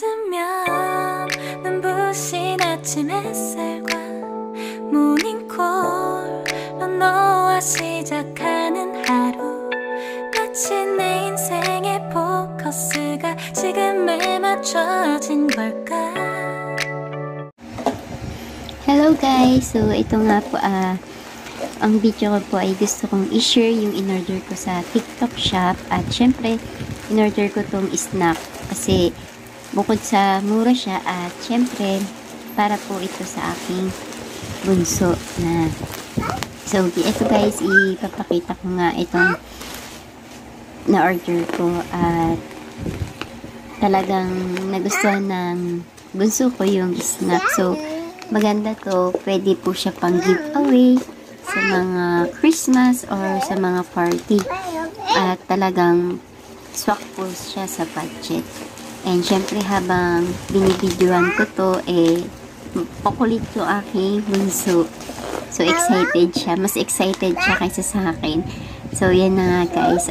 뜨면 눈부신 아침 햇살과 모닝콜로 너와 시작하는 하루, 마치 내 인생의 포커스가 지금에 맞춰진 걸까. Hello guys! So ito nga po ang video ko po ay gusto kong i-share yung in-order ko sa TikTok shop. At syempre in-order ko tong snack kasi bukod sa mura siya at syempre para po ito sa aking bunso na. So ito guys, ipapakita ko nga itong na-order ko at talagang nagustuhan ng bunso ko yung snack. So maganda to, pwede po siya pang giveaway sa mga Christmas or sa mga party. At talagang swak po siya sa budget. And syempre habang binibidyoan ko to, pakulit yung aking bunso. So excited siya. Mas excited siya kaysa sa akin. So yan na nga guys.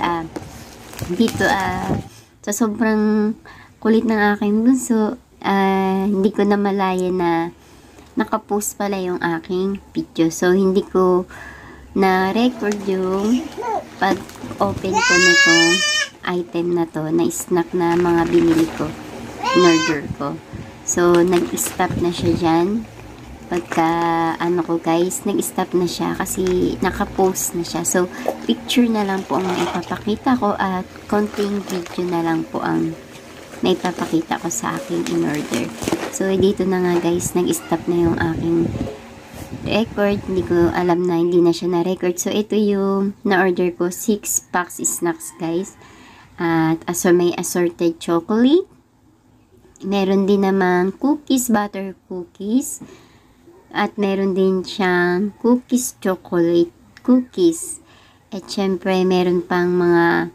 Dito sa sobrang kulit ng aking bunso, hindi ko na malaya na nakapost pala yung aking video. So, hindi ko na-record yung pag-open ko nitong item na to, na snack na mga binili ko, in-order ko. So, nag-stop na siya dyan. Pagka, ko guys, nag-stop na siya kasi nakapost na siya. So, picture na lang po ang ipapakita ko at konting video na lang po ang naipapakita ko sa aking in-order. So, dito na nga guys, nag-stop na yung aking record. Hindi ko alam na hindi na siya na-record. So, ito yung na-order ko, 6 packs snacks guys. At may assorted chocolate. Meron din naman cookies, butter cookies. At meron din siyang cookies, chocolate cookies. At syempre, meron pang mga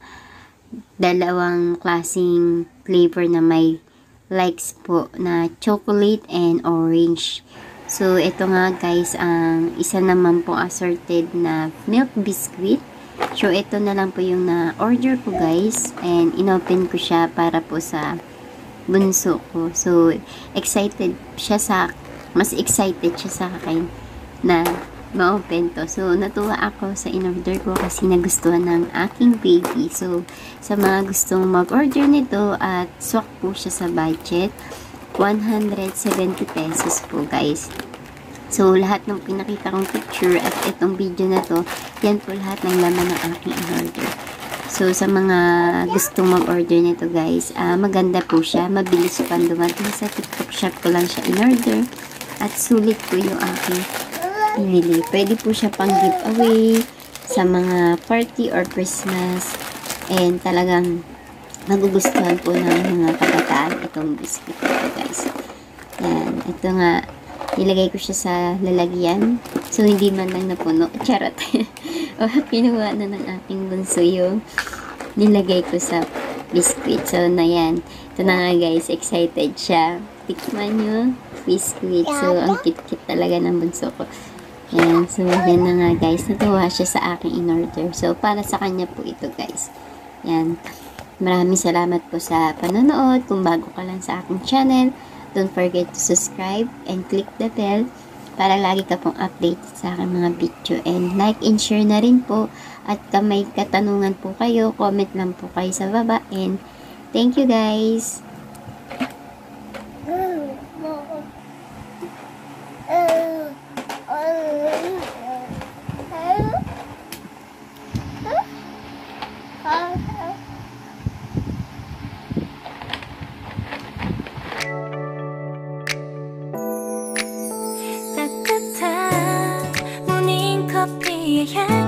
dalawang klaseng flavor na may likes po na chocolate and orange. So, ito nga guys, ang isa naman po assorted na milk biscuit. So, ito na lang po yung na-order ko guys. And inopen ko siya para po sa bunso ko. So, mas excited siya sa akin na ma-open to. So, natuwa ako sa in-order ko kasi nagustuhan ng aking baby. So, sa mga gustong mag-order nito at swak po siya sa budget, 170 pesos po guys. So, lahat ng pinakita kong picture at itong video na to, yan po lahat ng laman ng aking in-order. So, sa mga gustong mag-order nito guys, maganda po siya. Mabilis pa dumating. Sa TikTok shop ko lang siya in-order. At sulit po yung aking pinili. Pwede po siya pang giveaway sa mga party or Christmas. And talagang magugustuhan po ng mga kabataan itong biscuit ito guys. Yan. Ito nga, nilagay ko siya sa lalagyan. So, hindi man lang napuno. Charot. O, kinuha na ng aking bunso yung nilagay ko sa biscuit. So, na yan. Ito na nga guys, excited siya. Tikman nyo, biscuit. So, ang kit-kit talaga ng bunso ko. Ayan, so yan na nga guys, natuwa siya sa aking in-order. So, para sa kanya po ito guys. Yan, maraming salamat po sa panonood. Kung bago ka lang sa aking channel, don't forget to subscribe and click the bell para lagi ka pong update sa aking mga video. And like and share na rin po. At kung may katanungan po kayo, comment lang po kayo sa baba. And thank you guys! 따뜻한 모닝커피의 향